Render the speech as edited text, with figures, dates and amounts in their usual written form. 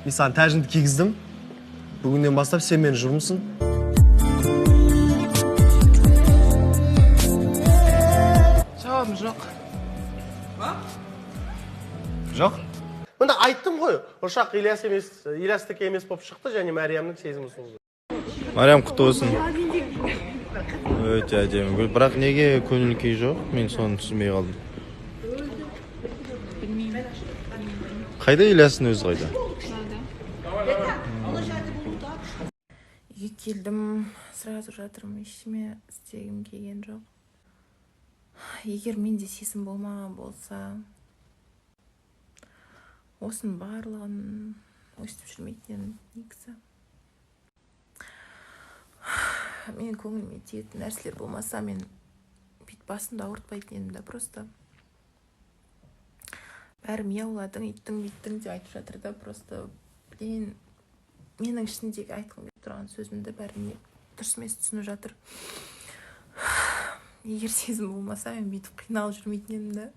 Мен саған тәжімді кигіздім. Бүгіннен бастап сен менің жұбымсың. Жауабым жоқ. Жоқ? Мында айттым ғой, ұршақ Ильястікі емес болып шықты, және Мәриямның сезімі сол. Мариям, құтты болсын. Өте әдемі гүл. Бірақ неге көңіл күй жоқ? Мен соны түсінбей қалдым. Білмеймін. Қайда Ильястың өзі қайда? Үйге келдім, сразу жатырмын, ештеме істегім келген жоқ. Егер менде сезім болмаған болса, осының барлығын өстіп жүрмейтін едім, негізі. Мен көңіліме тиетін нәрселер болмаса, мен бүйтіп басымды ауыртпайтын едім да, просто. Бәрі мияуладың, иттің, биттің деп айтып жатыр да, просто. Блин, менің ішіндегі айтқым келіп тұрған сөзімді бәріне дұрыс емес түсініп жатыр. Егер сезім болмаса, мен бүйтіп қиналып жүрмейтін едім да.